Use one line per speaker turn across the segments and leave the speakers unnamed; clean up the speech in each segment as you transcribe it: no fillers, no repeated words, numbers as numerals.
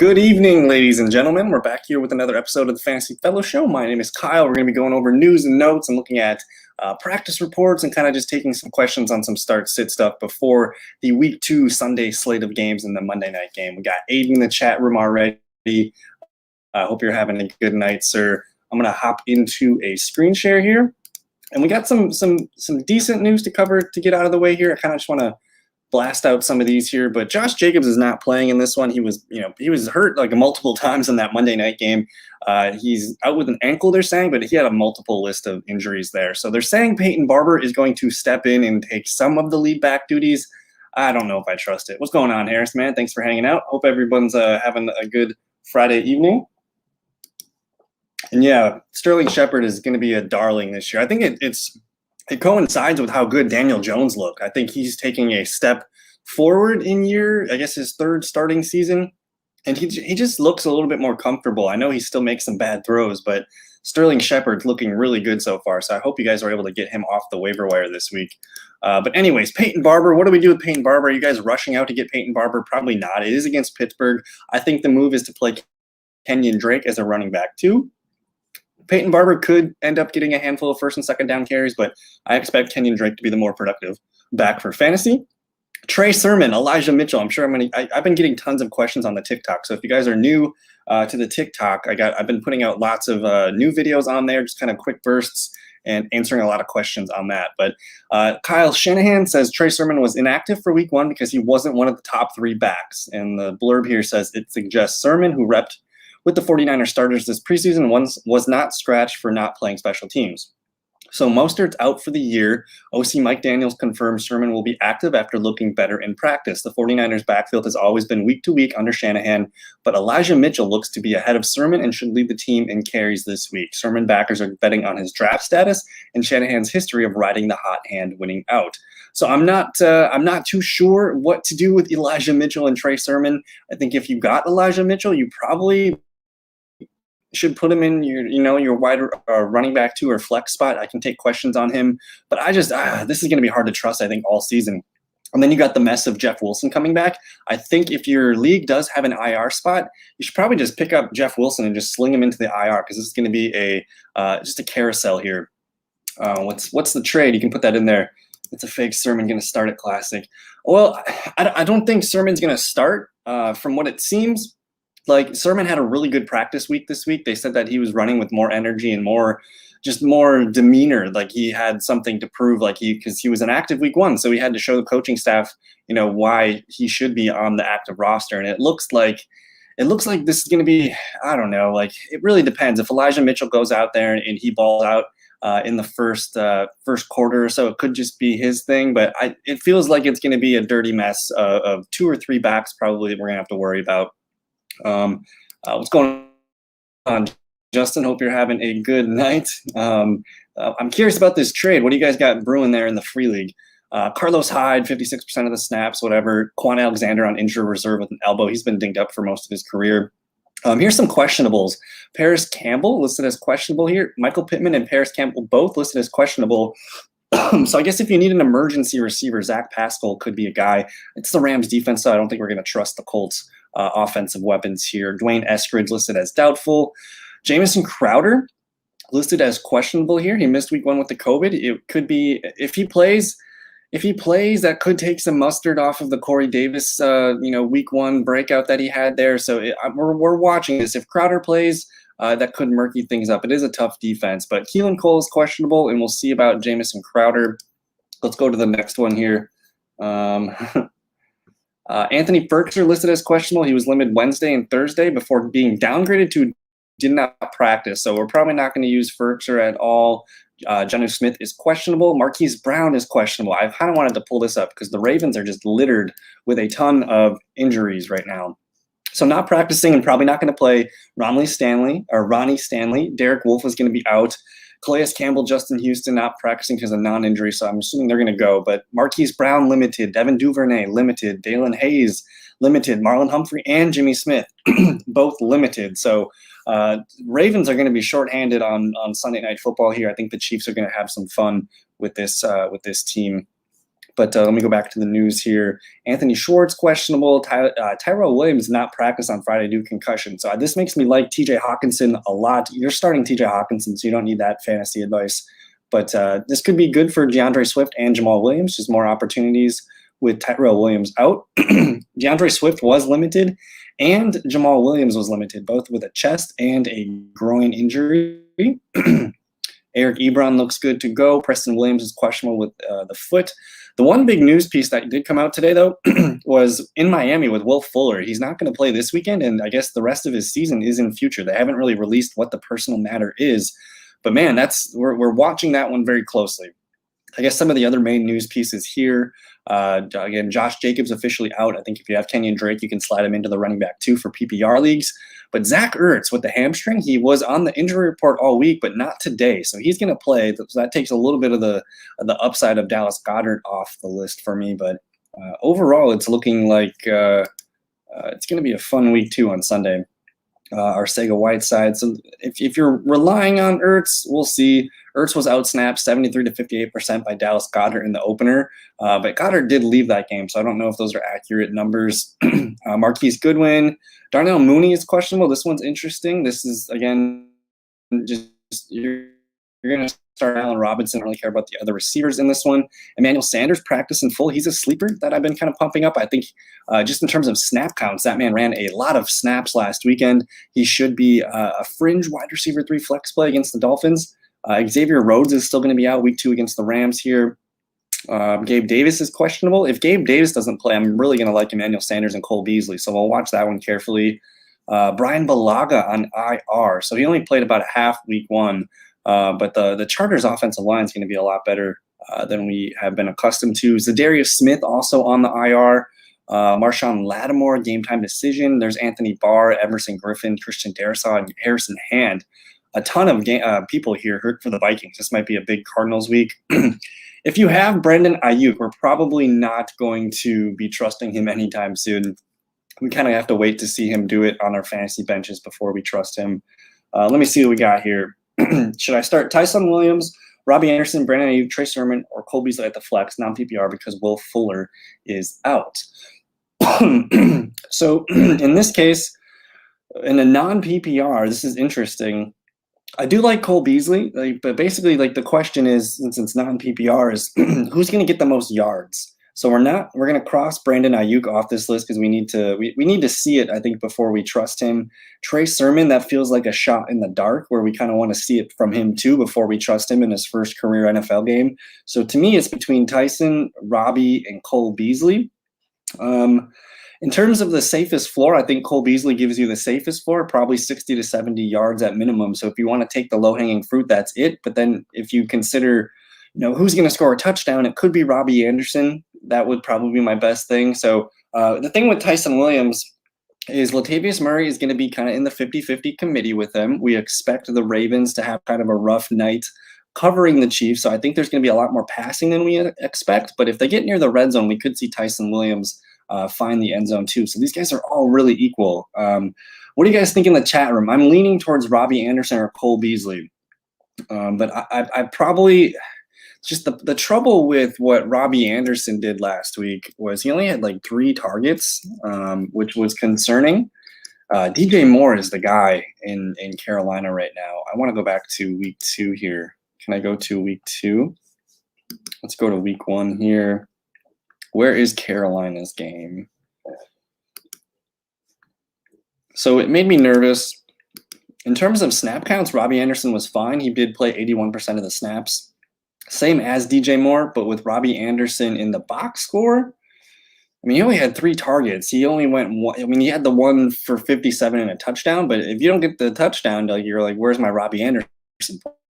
Good evening, ladies and gentlemen. We're back here with another episode of the Fantasy Fellow Show. My name is Kyle. We're going to be going over news and notes and looking at practice reports and kind of just taking some questions on some start-sit stuff before the Week 2 Sunday slate of games and the Monday night game. We got Aiden in the chat room already. I hope you're having a good night, sir. I'm going to hop into a screen share here. And we got some decent news to cover to get out of the way here. I kind of just want to blast out some of these here, but Josh Jacobs is not playing in this one. He was hurt like multiple times in that Monday night game. He's out with an ankle, they're saying, but he had a multiple list of injuries there. So they're saying Peyton Barber is going to step in and take some of the lead back duties. I don't know if I trust it. What's going on, Harris, man? Thanks for hanging out. Hope everyone's having a good Friday evening. And yeah, Sterling Shepard is going to be a darling this year. I think it coincides with how good Daniel Jones looked. I think he's taking a step forward in his third starting season. And he just looks a little bit more comfortable. I know he still makes some bad throws, but Sterling Shepard's looking really good so far. So I hope you guys are able to get him off the waiver wire this week. But anyways, Peyton Barber, what do we do with Peyton Barber? Are you guys rushing out to get Peyton Barber? Probably not. It is against Pittsburgh. I think the move is to play Kenyon Drake as a running back too. Peyton Barber could end up getting a handful of first and second down carries, but I expect Kenyon Drake to be the more productive back for fantasy. Trey Sherman, Elijah Mitchell. I'm sure I've been getting tons of questions on the TikTok. So if you guys are new to the TikTok, I've been putting out lots of new videos on there, just kind of quick bursts and answering a lot of questions on that. But Kyle Shanahan says Trey Sherman was inactive for week 1 because he wasn't one of the top 3 backs. And the blurb here says it suggests Sherman, who repped with the 49ers starters this preseason, was not scratched for not playing special teams. So Mostert's out for the year. OC Mike Daniels confirms Sherman will be active after looking better in practice. The 49ers backfield has always been week to week under Shanahan, but Elijah Mitchell looks to be ahead of Sherman and should lead the team in carries this week. Sherman backers are betting on his draft status and Shanahan's history of riding the hot hand winning out. So I'm not too sure what to do with Elijah Mitchell and Trey Sherman. I think if you got Elijah Mitchell, you probably should put him in your wide running back 2 or flex spot. I can take questions on him, but this is going to be hard to trust, I think, all season. And then you got the mess of Jeff Wilson coming back. I think if your league does have an IR spot, you should probably just pick up Jeff Wilson and just sling him into the IR because this is going to be just a carousel here. What's the trade? You can put that in there. It's a fake Sherman going to start at Classic. Well, I don't think Sherman's going to start from what it seems. Like Sherman had a really good practice week this week. They said that he was running with more energy and more demeanor. Like he had something to prove, because he was an active week 1. So he had to show the coaching staff, why he should be on the active roster. And it looks like this is going to be, I don't know, it really depends. If Elijah Mitchell goes out there and he balls out in the first quarter or so, it could just be his thing. But it feels like it's going to be a dirty mess of 2 or 3 backs probably that we're going to have to worry about. What's going on, Justin? Hope you're having a good night. I'm curious about this trade. What do you guys got brewing there in the free league? Carlos Hyde, 56% of the snaps, whatever. Quan Alexander on injured reserve with an elbow. He's been dinged up for most of his career. Here's some questionables. Paris Campbell listed as questionable here. Michael Pittman and Paris Campbell both listed as questionable. So I guess if you need an emergency receiver, Zach Pascal could be a guy. It's the Rams defense, so I don't think we're going to trust the Colts offensive weapons here. Dwayne Eskridge listed as doubtful. Jamison Crowder listed as questionable here. He missed week 1 with the COVID. It could be if he plays, that could take some mustard off of the Corey Davis, week 1 breakout that he had there. So we're watching this. If Crowder plays, that could murky things up. It is a tough defense, but Keelan Cole is questionable, and we'll see about Jamison Crowder. Let's go to the next one here. Anthony Ferguson listed as questionable. He was limited Wednesday and Thursday before being downgraded to did not practice. So we're probably not going to use Ferguson at all. Jonnu Smith is questionable. Marquise Brown is questionable. I kind of wanted to pull this up because the Ravens are just littered with a ton of injuries right now. So not practicing and probably not going to play Ronnie Stanley. Derek Wolfe is going to be out. Calais Campbell, Justin Houston not practicing because of non-injury, so I'm assuming they're going to go. But Marquise Brown limited, Devin Duvernay limited, Dalen Hayes limited, Marlon Humphrey and Jimmy Smith both limited. So Ravens are going to be shorthanded on Sunday Night Football here. I think the Chiefs are going to have some fun with this team. But let me go back to the news here. Anthony Schwartz, questionable. Tyrell Williams not practice on Friday due to concussion. So this makes me like TJ Hawkinson a lot. You're starting TJ Hawkinson, so you don't need that fantasy advice. But this could be good for DeAndre Swift and Jamal Williams, just more opportunities with Tyrell Williams out. DeAndre Swift was limited, and Jamal Williams was limited, both with a chest and a groin injury. Eric Ebron looks good to go. Preston Williams is questionable with the foot. The one big news piece that did come out today, though, was in Miami with Will Fuller. He's not going to play this weekend, and I guess the rest of his season is in future. They haven't really released what the personal matter is. But, man, we're watching that one very closely. I guess some of the other main news pieces here, again, Josh Jacobs officially out. I think if you have Kenyon Drake, you can slide him into the running back too for PPR leagues. But Zach Ertz with the hamstring, he was on the injury report all week, but not today. So he's going to play. So that takes a little bit of the upside of Dallas Goedert off the list for me. But overall, it's looking like it's going to be a fun week too on Sunday. Arcega Whiteside. So if you're relying on Ertz, we'll see. Ertz was outsnapped 73 to 58% by Dallas Goedert in the opener, but Goedert did leave that game, so I don't know if those are accurate numbers. Marquise Goodwin, Darnell Mooney is questionable. This one's interesting. This is, again, just you're going to start Allen Robinson. I don't really care about the other receivers in this one. Emmanuel Sanders practice in full. He's a sleeper that I've been kind of pumping up. I think just in terms of snap counts, that man ran a lot of snaps last weekend. He should be a fringe wide receiver 3 flex play against the Dolphins. Xavier Rhodes is still going to be out week 2 against the Rams here. Gabe Davis is questionable. If Gabe Davis doesn't play, I'm really going to like Emmanuel Sanders and Cole Beasley, so we'll watch that one carefully. Brian Bellaga on IR. So he only played about a half week 1, but the Chargers offensive line is going to be a lot better than we have been accustomed to. Zadarius Smith also on the IR. Marshawn Lattimore, game time decision. There's Anthony Barr, Emerson Griffin, Christian Darrisaw, and Harrison Hand. A ton of people here hurt for the Vikings. This might be a big Cardinals week. If you have Brandon Ayuk, we're probably not going to be trusting him anytime soon. We kind of have to wait to see him do it on our fantasy benches before we trust him. Let me see what we got here. Should I start Tyson Williams, Robbie Anderson, Brandon Ayuk, Trey Sherman, or Cole Beasley at the flex, non-PPR, because Will Fuller is out? So in this case, in a non-PPR, this is interesting. I do like Cole Beasley, but basically, the question is, since it's non-PPR, is who's going to get the most yards? So we're going to cross Brandon Ayuk off this list because we need to see it, I think, before we trust him. Trey Sherman, that feels like a shot in the dark where we kind of want to see it from him too before we trust him in his first career NFL game. So to me, it's between Tyson, Robbie, and Cole Beasley. In terms of the safest floor, I think Cole Beasley gives you the safest floor, probably 60 to 70 yards at minimum. So if you want to take the low-hanging fruit, that's it. But then if you consider, who's going to score a touchdown, it could be Robbie Anderson. That would probably be my best thing. So the thing with Tyson Williams is Latavius Murray is going to be kind of in the 50-50 committee with them. We expect the Ravens to have kind of a rough night covering the Chiefs. So I think there's going to be a lot more passing than we expect. But if they get near the red zone, we could see Tyson Williams find the end zone too. So these guys are all really equal. What do you guys think in the chat room? I'm leaning towards Robbie Anderson or Cole Beasley. But I probably just the trouble with what Robbie Anderson did last week was he only had like 3 targets, which was concerning. DJ Moore is the guy in Carolina right now. I want to go back to week 2 here. Can I go to week 2? Let's go to week 1 here. Where is Carolina's game? So it made me nervous. In terms of snap counts, Robbie Anderson was fine. He did play 81% of the snaps. Same as DJ Moore, but with Robbie Anderson in the box score, he only had 3 targets. He only went one. He had the one for 57 and a touchdown, but if you don't get the touchdown, you're like, where's my Robbie Anderson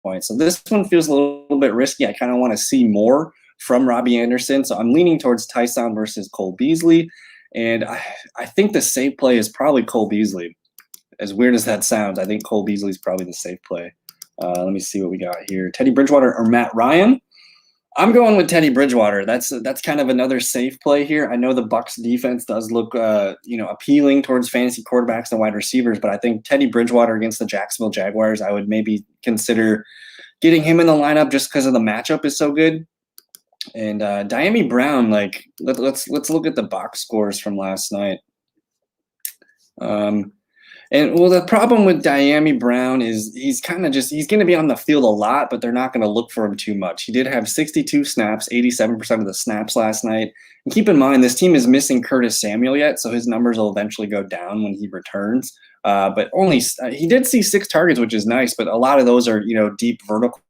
point? So this one feels a little bit risky. I kind of want to see more from Robbie Anderson. So I'm leaning towards Tyson versus Cole Beasley. And I think the safe play is probably Cole Beasley. As weird as that sounds, I think Cole Beasley is probably the safe play. Let me see what we got here. Teddy Bridgewater or Matt Ryan? I'm going with Teddy Bridgewater. That's kind of another safe play here. I know the Bucs defense does look appealing towards fantasy quarterbacks and wide receivers, but I think Teddy Bridgewater against the Jacksonville Jaguars, I would maybe consider getting him in the lineup just because of the matchup is so good. And Diami Brown, like let's look at the box scores from last night. And well, the problem with Diami Brown is he's going to be on the field a lot, but they're not going to look for him too much. He did have 62 snaps, 87% of the snaps last night. And keep in mind, this team is missing Curtis Samuel yet, so his numbers will eventually go down when he returns. But he did see 6 targets, which is nice, but a lot of those are, deep vertical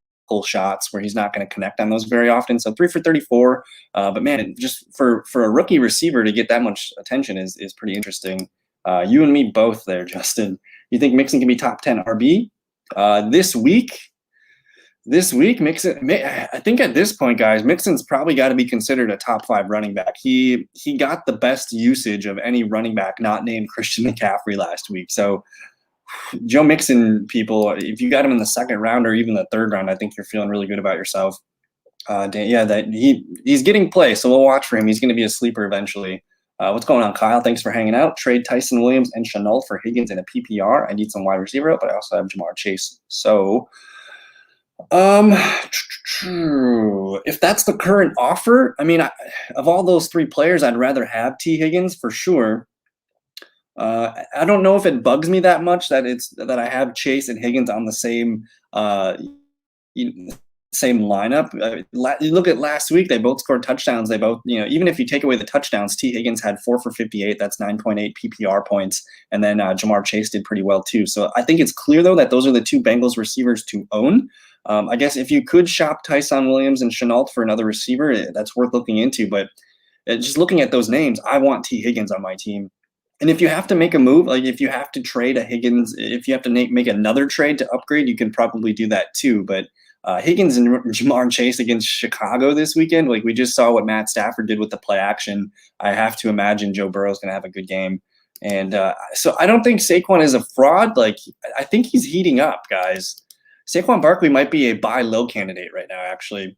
shots where he's not going to connect on those very often. So 3 for 34. But man, just for a rookie receiver to get that much attention is pretty interesting. You and me both there, Justin. You think Mixon can be top 10 RB this week? Mixon. I think at this point, guys, Mixon's probably got to be considered a top 5 running back. He got the best usage of any running back not named Christian McCaffrey last week. So Joe Mixon, people, if you got him in the 2nd round or even the 3rd round, I think you're feeling really good about yourself. He's getting play, so we'll watch for him. He's going to be a sleeper eventually. What's going on, Kyle? Thanks for hanging out. Trade Tyson Williams and Shenault for Higgins in a PPR. I need some wide receiver, but I also have Jamar Chase. So, if that's the current offer, I mean, of all those 3 players, I'd rather have T. Higgins for sure. I don't know if it bugs me that much that I have Chase and Higgins on the same lineup. You look at last week, they both scored touchdowns. They both, even if you take away the touchdowns, T. Higgins had 4 for 58. That's 9.8 PPR points. And then Jamar Chase did pretty well too. So I think it's clear, though, that those are the 2 Bengals receivers to own. I guess if you could shop Tyson Williams and Shenault for another receiver, that's worth looking into. But just looking at those names, I want T. Higgins on my team. And if you have to make a move, like if you have to trade a Higgins, if you have to make another trade to upgrade, you can probably do that too. But Higgins and Jamar Chase against Chicago this weekend, like we just saw what Matt Stafford did with the play action. I have to imagine Joe Burrow's going to have a good game. And so I don't think Saquon is a fraud. Like I think he's heating up, guys. Saquon Barkley might be a buy low candidate right now, actually.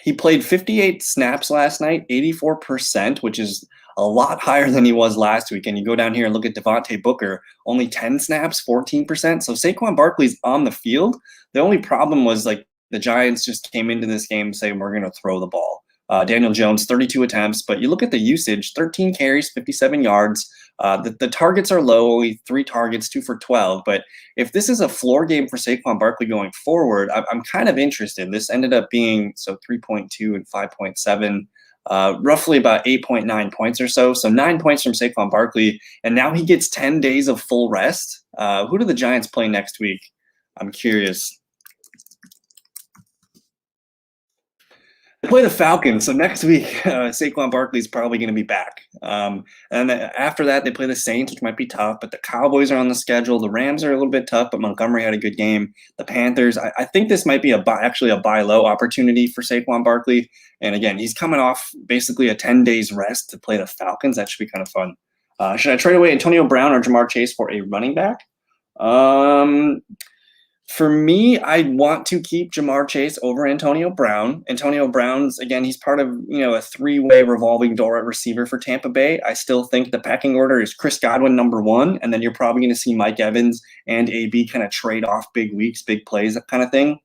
He played 58 snaps last night, 84%, which is a lot higher than he was last week. And you go down here and look at Devontae Booker, only 10 snaps, 14%. So Saquon Barkley's on the field. The only problem was like the Giants just came into this game saying we're going to throw the ball. Daniel Jones, 32 attempts, but you look at the usage, 13 carries, 57 yards. The targets are low, only 3 targets, 2 for 12. But if this is a floor game for Saquon Barkley going forward, I'm kind of interested. This ended up being 3.2 and 5.7, roughly about 8.9 points or so. So 9 points from Saquon Barkley, and now he gets 10 days of full rest. Who do the Giants play next week? I'm curious. They play the Falcons, so next week Saquon Barkley is probably going to be back. And after that, they play the Saints, which might be tough, but the Cowboys are on the schedule. The Rams are a little bit tough, but Montgomery had a good game. The Panthers, I think this might be actually a buy low opportunity for Saquon Barkley. And again, he's coming off basically a 10 days rest to play the Falcons. That should be kind of fun. Should I trade away Antonio Brown or Jamar Chase for a running back? For me, I want to keep Jamar Chase over Antonio Brown. Antonio Brown's, again, he's part of, a 3-way revolving door at receiver for Tampa Bay. I still think the pecking order is Chris Godwin number 1, and then you're probably going to see Mike Evans and AB kind of trade off big weeks, big plays, that kind of thing.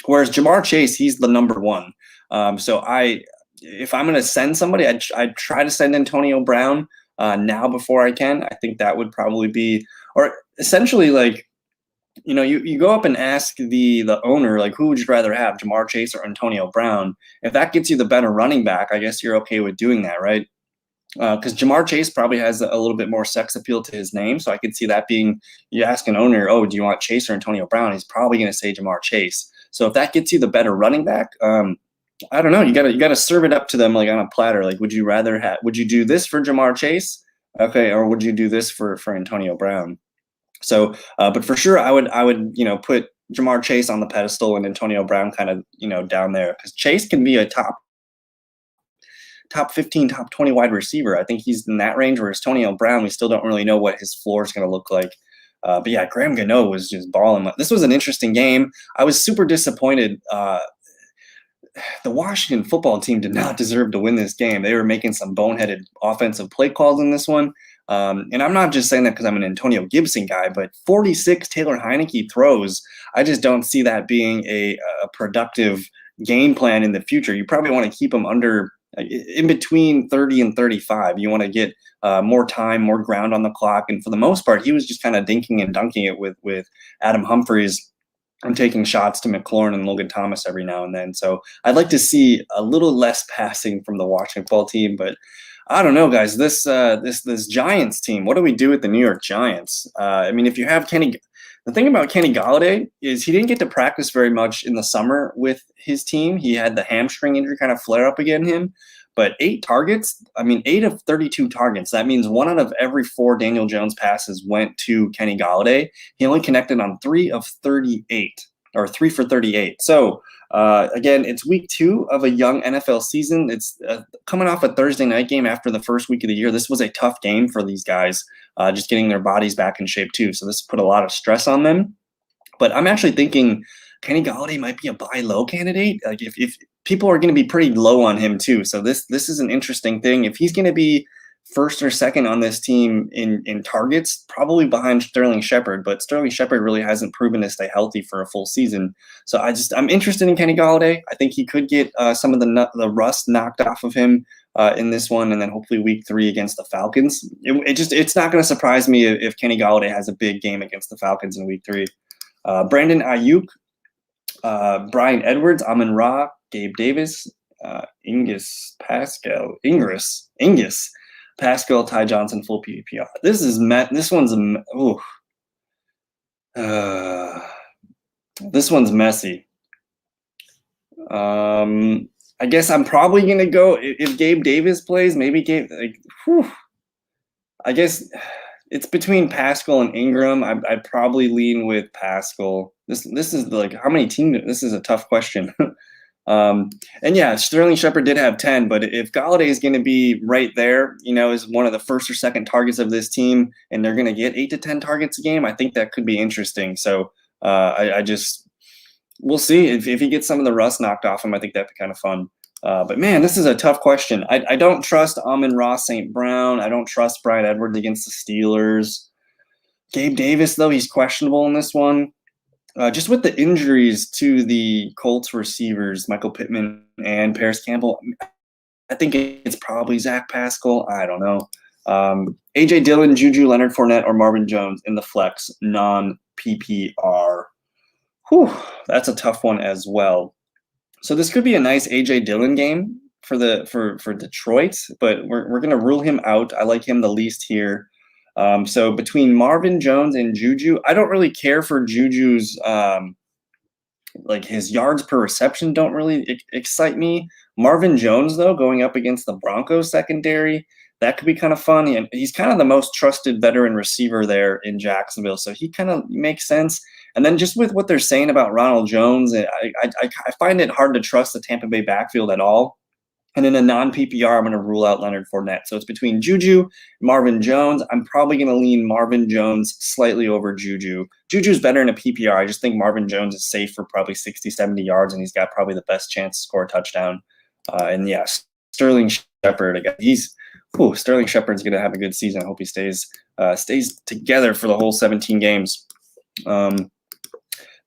Whereas Jamar Chase, he's the number 1. So if I'm going to send somebody, I'd try to send Antonio Brown now before I can. I think that would probably be, or essentially like, you go up and ask the owner, like, who would you rather have, Jamar Chase or Antonio Brown? If that gets you the better running back, I guess you're okay with doing that, right? Because Jamar Chase probably has a little bit more sex appeal to his name, so I could see that being, you ask an owner, oh, do you want Chase or Antonio Brown? He's probably going to say Jamar Chase. So if that gets you the better running back, I don't know. You gotta serve it up to them like on a platter. Like, would you do this for Jamar Chase? Okay, or would you do this for Antonio Brown? So, but for sure, I would, put Jamar Chase on the pedestal and Antonio Brown kind of, down there, because Chase can be a top 15, top 20 wide receiver. I think he's in that range, whereas Antonio Brown, we still don't really know what his floor is going to look like. But yeah, Graham Gano was just balling. This was an interesting game. I was super disappointed. The Washington football team did not deserve to win this game. They were making some boneheaded offensive play calls in this one. And I'm not just saying that because I'm an Antonio Gibson guy, but 46 Taylor Heineke throws, I just don't see that being a productive, game plan in the future, you probably want to keep him under in between 30 and 35. You want to get more time, more ground on the clock. And for the most part, he was just kind of dinking and dunking it with Adam Humphries and taking shots to McLaurin and Logan Thomas every now and then. So I'd like to see a little less passing from the Washington football team. But I don't know, guys. This Giants team, what do we do with the New York Giants? I mean, if you have the thing about Kenny Golladay is he didn't get to practice very much in the summer with his team. He had the hamstring injury kind of flare up again him. But 8 targets, I mean, 8 of 32 targets. That means 1 out of every 4 Daniel Jones passes went to Kenny Golladay. He only connected on 3 of 38, or 3 for 38. So, again, it's week 2 of a young NFL season. It's coming off a Thursday night game after the first week of the year. This was a tough game for these guys, just getting their bodies back in shape too. So this put a lot of stress on them. But I'm actually thinking Kenny Golladay might be a buy low candidate. Like if people are going to be pretty low on him too. So this is an interesting thing. If he's going to be first or second on this team in targets, probably behind Sterling Shepard, but Sterling Shepard really hasn't proven to stay healthy for a full season. So I'm interested in Kenny Golladay. I think he could get some of the rust knocked off of him in this one, and then hopefully week 3 against the Falcons. It's not going to surprise me if Kenny Golladay has a big game against the Falcons in week 3. Brandon Ayuk, Brian Edwards, Amon-Ra, Gabe Davis, Ingus, Pascal, Ty Johnson, full PPR. This one's messy. I guess I'm probably gonna go if Gabe Davis plays. Maybe I guess it's between Pascal and Ingram. I'd probably lean with Pascal. This is like how many teams? This is a tough question. And yeah, Sterling Shepard did have 10, but if Golladay is going to be right there, is one of the first or second targets of this team, and they're going to get 8 to 10 targets a game, I think that could be interesting. So we'll see if he gets some of the rust knocked off him. I think that'd be kind of fun. But man, this is a tough question. I don't trust Amon-Ra St. Brown. I don't trust Brian Edwards against the Steelers. Gabe Davis, though, he's questionable in this one. Just with the injuries to the Colts receivers, Michael Pittman and Paris Campbell, I think it's probably Zach Pascal. I don't know. A.J. Dillon, Juju, Leonard Fournette, or Marvin Jones in the flex non-PPR. Whew, that's a tough one as well. So this could be a nice A.J. Dillon game for Detroit, but we're going to rule him out. I like him the least here. So between Marvin Jones and Juju, I don't really care for Juju's his yards per reception don't really excite me. Marvin Jones, though, going up against the Broncos secondary, that could be kind of fun. And he's kind of the most trusted veteran receiver there in Jacksonville, so he kind of makes sense. And then just with what they're saying about Ronald Jones, I find it hard to trust the Tampa Bay backfield at all. And in a non-PPR, I'm going to rule out Leonard Fournette. So it's between Juju and Marvin Jones. I'm probably going to lean Marvin Jones slightly over Juju. Juju's better in a PPR. I just think Marvin Jones is safe for probably 60, 70 yards, and he's got probably the best chance to score a touchdown. And yes, Sterling Shepard, again, Sterling Shepard's going to have a good season. I hope he stays together for the whole 17 games.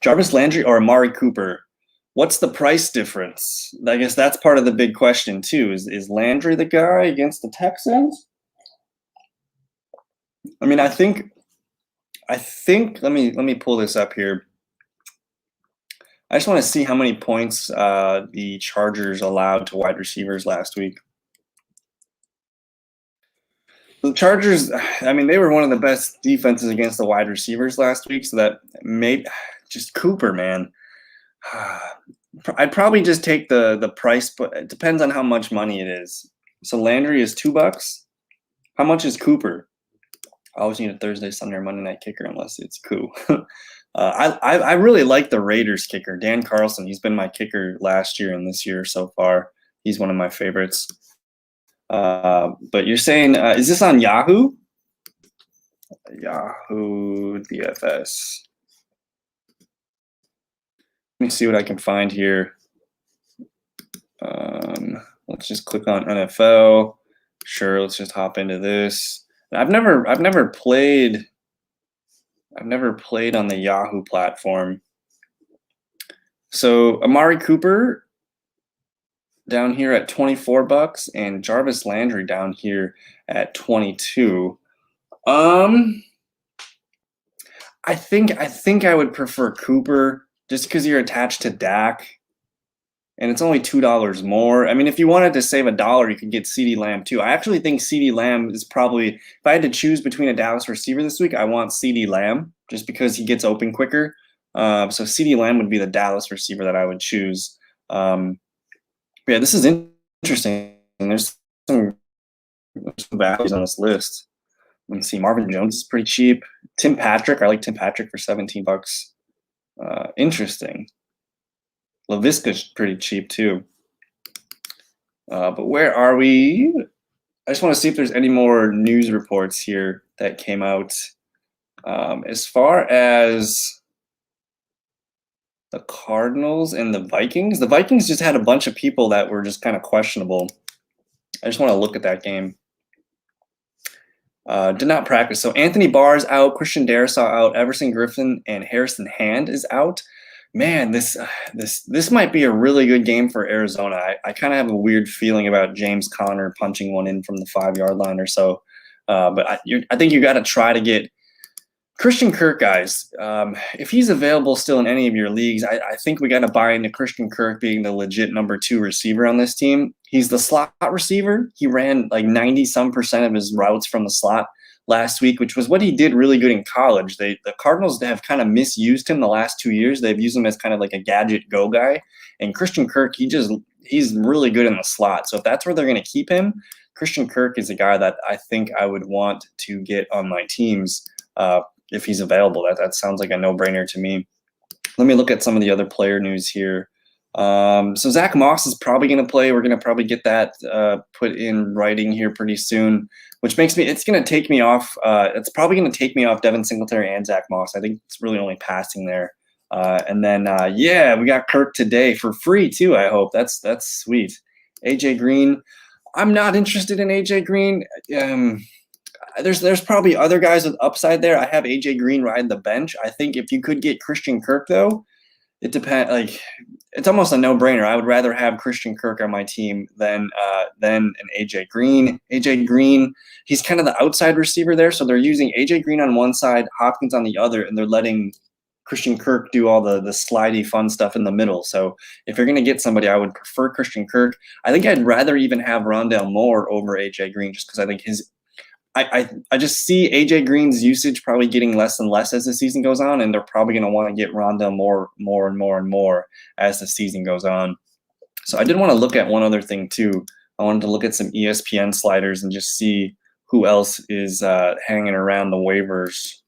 Jarvis Landry or Amari Cooper? What's the price difference? I guess that's part of the big question too. Is Landry the guy against the Texans? I mean, I think let me pull this up here. I just want to see how many points the Chargers allowed to wide receivers last week. The Chargers, I mean, they were one of the best defenses against the wide receivers last week, so that made just Cooper, man. I'd probably just take the price, but it depends on how much money it is. So Landry is $2. How much is Cooper? I always need a Thursday, Sunday, or Monday night kicker unless it's cool. I really like the Raiders kicker, Dan Carlson. He's been my kicker last year and this year so far. He's one of my favorites. But you're saying, is this on Yahoo? Yahoo DFS. Let me see what I can find here. Let's just click on NFL. Sure, let's just hop into this. I've never played on the Yahoo platform. So Amari Cooper down here at $24 and Jarvis Landry down here at 22. I think I would prefer Cooper just because you're attached to Dak. And it's only $2 more. I mean, if you wanted to save $1, you could get CeeDee Lamb too. I actually think CeeDee Lamb is probably, if I had to choose between a Dallas receiver this week, I want CeeDee Lamb just because he gets open quicker. So CeeDee Lamb would be the Dallas receiver that I would choose. Yeah, this is interesting. There's some values on this list. Let me see. Marvin Jones is pretty cheap. Tim Patrick, I like Tim Patrick for $17. Interesting. LaVisca's pretty cheap too. But where are we? I just want to see if there's any more news reports here that came out. As far as the Cardinals and the Vikings just had a bunch of people that were just kind of questionable. I just want to look at that game. Did not practice. So Anthony Barr's out, Christian Darrisaw out, Everson Griffin and Harrison Hand is out. Man, this might be a really good game for Arizona. I kind of have a weird feeling about James Conner punching one in from the 5-yard line or so. But I think you got to try to get Christian Kirk, guys. If he's available still in any of your leagues, I think we got to buy into Christian Kirk being the legit number 2 receiver on this team. He's the slot receiver. He ran like 90-some% of his routes from the slot last week, which was what he did really good in college. The Cardinals have kind of misused him the last 2 years. They've used him as kind of like a gadget go guy. And Christian Kirk, he's really good in the slot. So if that's where they're going to keep him, Christian Kirk is a guy that I think I would want to get on my teams if he's available. That sounds like a no-brainer to me. Let me look at some of the other player news here. So Zack Moss is probably going to play. We're going to probably get that put in writing here pretty soon, which makes me, it's going to take me off. It's probably going to take me off Devin Singletary and Zack Moss. I think it's really only passing there. And then, yeah, we got Kirk today for free too, I hope. That's sweet. AJ Green. I'm not interested in AJ Green. There's probably other guys with upside there. I have AJ Green riding the bench. I think if you could get Christian Kirk though, it depends. Like, it's almost a no-brainer. I would rather have Christian Kirk on my team than an AJ Green. AJ Green, he's kind of the outside receiver there, so they're using AJ Green on one side, Hopkins on the other, and they're letting Christian Kirk do all the slidey fun stuff in the middle. So if you're going to get somebody, I would prefer Christian Kirk. I think I'd rather even have Rondale Moore over AJ Green just because I think I just see AJ Green's usage probably getting less and less as the season goes on, and they're probably going to want to get Rondale more as the season goes on. So I did want to look at one other thing too. I wanted to look at some ESPN sliders and just see who else is hanging around the waivers.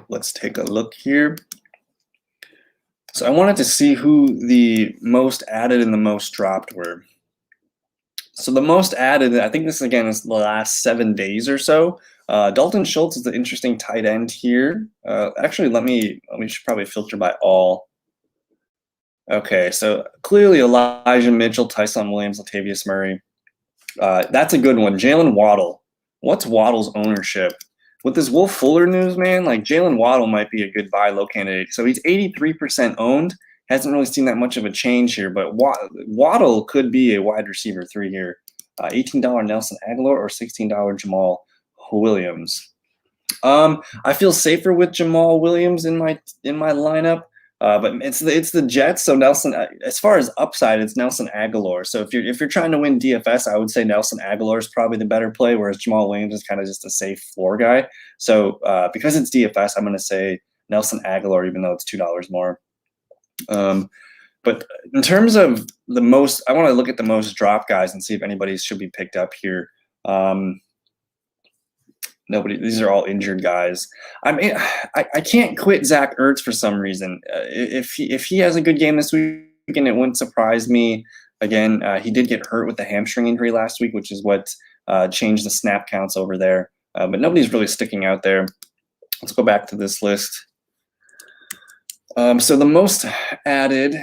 Let's take a look here. So I wanted to see who the most added and the most dropped were. So the most added, I think this again is the last 7 days or so. Dalton Schultz is the interesting tight end here. Actually, let me should probably filter by all. Okay, so clearly Elijah Mitchell, Tyson Williams, Latavius Murray. That's a good one. Jalen Waddle. What's Waddle's ownership? With this Wolf Fuller news, man, like Jalen Waddle might be a good buy low candidate. So he's 83% owned. Hasn't really seen that much of a change here, but Waddle could be a wide receiver 3 here. $18 Nelson Aguilar or $16 Jamal Williams. I feel safer with Jamal Williams in my lineup. But it's the Jets, so Nelson. As far as upside, it's Nelson Aguilar. So if you're trying to win DFS, I would say Nelson Aguilar is probably the better play, whereas Jamal Williams is kind of just a safe floor guy. So because it's DFS, I'm going to say Nelson Aguilar, even though it's $2 more. But in terms of the most, I want to look at the most drop guys and see if anybody should be picked up here. Nobody. These are all injured guys. I mean, I can't quit Zach Ertz for some reason. If he has a good game this week, and it wouldn't surprise me. Again, he did get hurt with the hamstring injury last week, which is what changed the snap counts over there. But nobody's really sticking out there. Let's go back to this list. So the most added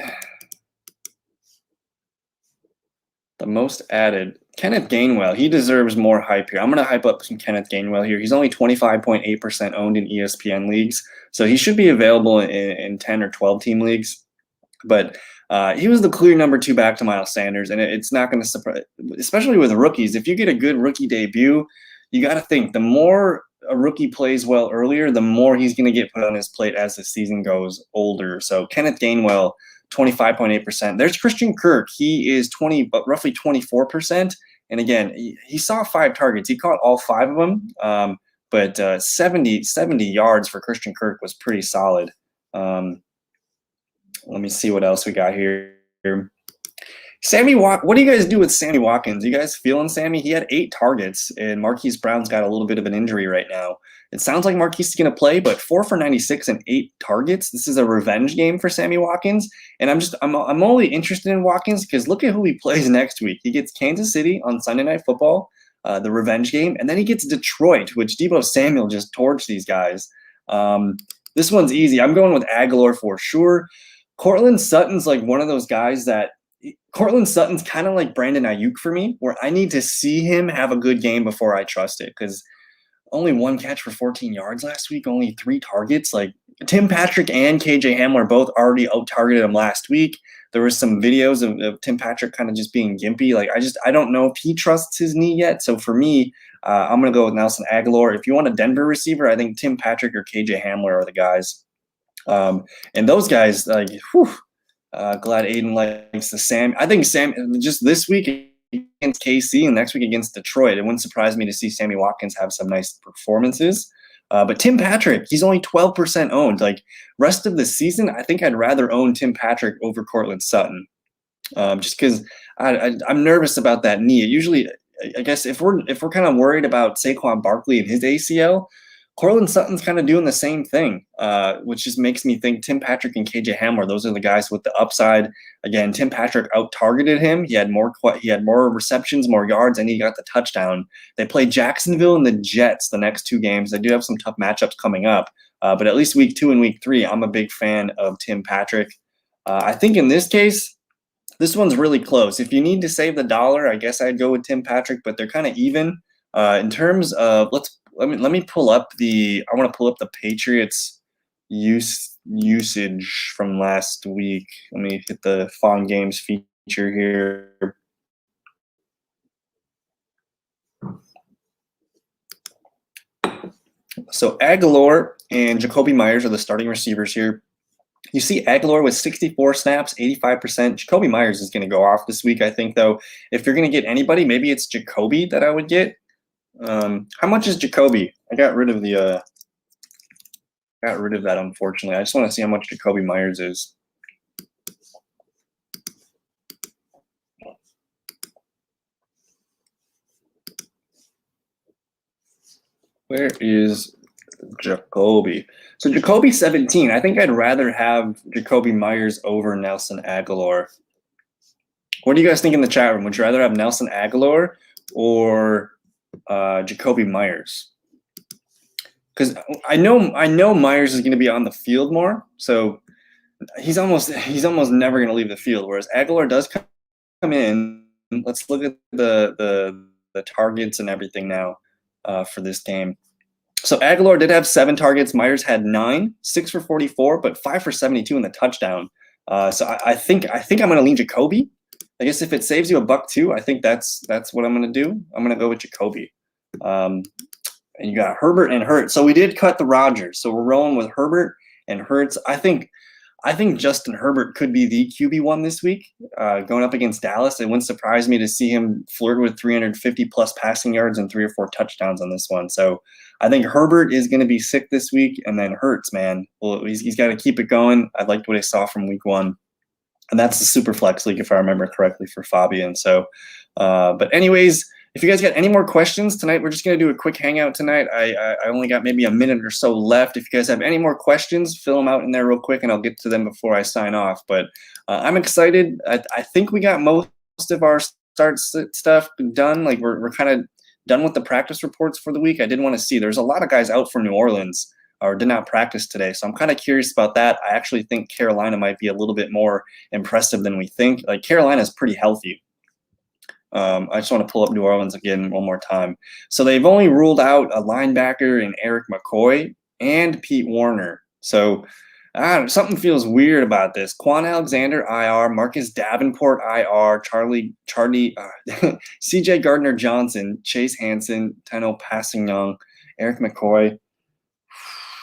Kenneth Gainwell, he deserves more hype here. I'm going to hype up some Kenneth Gainwell here. He's only 25.8% owned in ESPN leagues, so he should be available in 10 or 12 team leagues. But he was the clear number 2 back to Miles Sanders, and it's not going to surprise, especially with rookies. If you get a good rookie debut, you got to think the more a rookie plays well earlier, the more he's going to get put on his plate as the season goes older. So Kenneth Gainwell, 25.8%. There's Christian Kirk. He is roughly 24%. And again, he saw 5 targets. He caught all 5 of them. But 70 yards for Christian Kirk was pretty solid. Let me see what else we got here. What do you guys do with Sammy Watkins? You guys feeling Sammy? He had 8 targets, and Marquise Brown's got a little bit of an injury right now. It sounds like Marquise is going to play, but 4 for 96 and 8 targets. This is a revenge game for Sammy Watkins, and I'm only interested in Watkins because look at who he plays next week. He gets Kansas City on Sunday Night Football, the revenge game, and then he gets Detroit, which Deebo Samuel just torched these guys. This one's easy. I'm going with Aguilar for sure. Cortland Sutton's like one of those guys that Cortland Sutton's kind of like Brandon Ayuk for me, where I need to see him have a good game before I trust it, because only 1 catch for 14 yards last week, only 3 targets. Like Tim Patrick and KJ Hamler both already out-targeted him last week. There was some videos of Tim Patrick kind of just being gimpy. Like I don't know if he trusts his knee yet. So for me, I'm going to go with Nelson Aguilar. If you want a Denver receiver, I think Tim Patrick or KJ Hamler are the guys. And those guys, like, glad Aiden likes the Sam. I think Sam just this week against KC and next week against Detroit, it wouldn't surprise me to see Sammy Watkins have some nice performances. But Tim Patrick, he's only 12% owned. Like rest of the season, I think I'd rather own Tim Patrick over Cortland Sutton, just because I'm nervous about that knee. Usually, I guess if we're kind of worried about Saquon Barkley and his ACL, Cortland Sutton's kind of doing the same thing, which just makes me think Tim Patrick and KJ Hamler, those are the guys with the upside. Again, Tim Patrick out-targeted him. He had more receptions, more yards, and he got the touchdown. They play Jacksonville and the Jets the next 2 games. They do have some tough matchups coming up, but at least week 2 and week 3, I'm a big fan of Tim Patrick. I think in this case, this one's really close. If you need to save the dollar, I guess I'd go with Tim Patrick, but they're kind of even. In terms of let me pull up I want to pull up the Patriots usage from last week. Let me hit the Fun Games feature here. So Aguilar and Jacoby Myers are the starting receivers here. You see Aguilar with 64 snaps, 85%. Jacoby Myers is going to go off this week, I think, though. If you're going to get anybody, maybe it's Jacoby that I would get. How much is Jacoby? I got rid of that, unfortunately. I just want to see how much Jacoby Myers is. Where is Jacoby? So Jacoby 17. I think I'd rather have Jacoby Myers over Nelson Aguilar. What do you guys think in the chat room? Would you rather have Nelson Aguilar or Jacoby Myers? Because I know Myers is going to be on the field more, so he's almost never going to leave the field. Whereas Aguilar does come in. Let's look at the targets and everything now for this game. So Aguilar did have 7 targets. Myers had 9, 6 for 44, but 5 for 72 in the touchdown. So I think I'm going to lean Jacoby. I guess if it saves you $1.02, I think that's what I'm going to do. I'm going to go with Jacoby. And you got Herbert and Ertz. So we did cut the Rodgers. So we're rolling with Herbert and Ertz. I think Justin Herbert could be the QB1 this week, going up against Dallas. It wouldn't surprise me to see him flirt with 350-plus passing yards and 3 or 4 touchdowns on this one. So I think Herbert is going to be sick this week, and then Ertz, man, well, he's got to keep it going. I liked what I saw from week 1. And that's the super flex league, if I remember correctly, for Fabian. So, but anyways, if you guys got any more questions tonight, we're just going to do a quick hangout tonight. I only got maybe a minute or so left. If you guys have any more questions, fill them out in there real quick, and I'll get to them before I sign off. But I'm excited. I think we got most of our start stuff done. Like we're kind of done with the practice reports for the week. I did want to see. There's a lot of guys out for New Orleans or did not practice today. So I'm kind of curious about that. I actually think Carolina might be a little bit more impressive than we think. Like Carolina's pretty healthy. I just want to pull up New Orleans again one more time. So they've only ruled out a linebacker in Eric McCoy and Pete Warner. So something feels weird about this. Quan Alexander, IR. Marcus Davenport, IR. Charlie, CJ Gardner-Johnson, Chase Hansen, Teno Passingnon, Eric McCoy.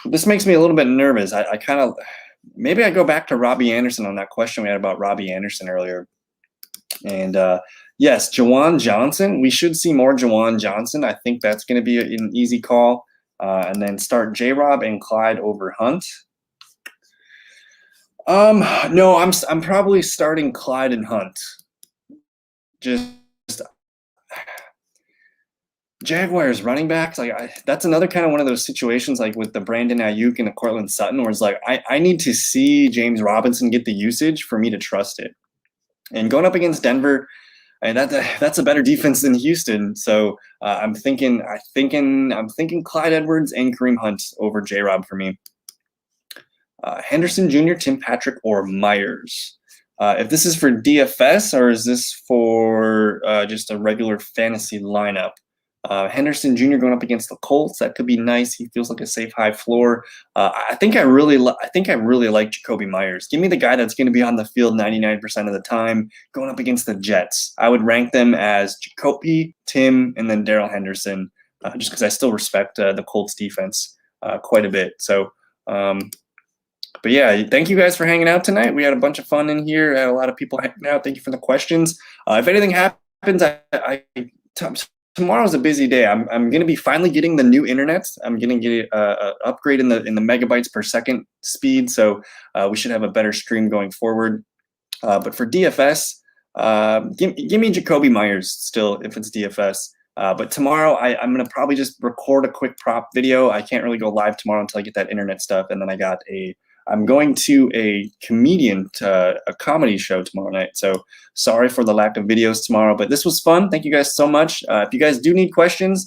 This makes me a little bit nervous. I kind of – maybe I go back to Robbie Anderson on that question we had about Robbie Anderson earlier. And, yes, Jawan Johnson. We should see more Jawan Johnson. I think that's going to be an easy call. And then start J-Rob and Clyde over Hunt. No, I'm probably starting Clyde and Hunt. Just Jaguars running backs, that's another kind of one of those situations like with the Brandon Ayuk and the Cortland Sutton, where it's like I need to see James Robinson get the usage for me to trust it. And going up against Denver, that's a better defense than Houston. So I'm thinking Clyde Edwards and Kareem Hunt over J-Rob for me. Henderson Jr., Tim Patrick, or Myers. If this is for DFS or is this for just a regular fantasy lineup? Henderson Jr. going up against the Colts, that could be nice. He feels like a safe high floor. I think I really like Jacoby Myers. Give me the guy that's going to be on the field 99% of the time going up against the Jets. I would rank them as Jacoby, Tim, and then Darrell Henderson, just because I still respect the Colts defense quite a bit. So, but yeah, thank you guys for hanging out tonight. We had a bunch of fun in here. I had a lot of people hanging out. Thank you for the questions. If anything happens, tomorrow's a busy day. I'm going to be finally getting the new internet. I'm going to get an upgrade in the megabytes per second speed, so we should have a better stream going forward. But for DFS, give me Jacoby Myers still if it's DFS. But tomorrow I'm going to probably just record a quick prop video. I can't really go live tomorrow until I get that internet stuff, and then I'm going to a comedy show tomorrow night. So sorry for the lack of videos tomorrow, but this was fun. Thank you guys so much. If you guys do need questions,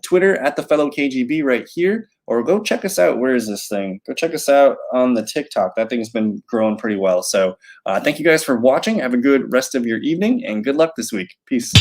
Twitter at theFellowKGB right here, or go check us out. Where is this thing? Go check us out on the TikTok. That thing's been growing pretty well. So thank you guys for watching. Have a good rest of your evening and good luck this week. Peace.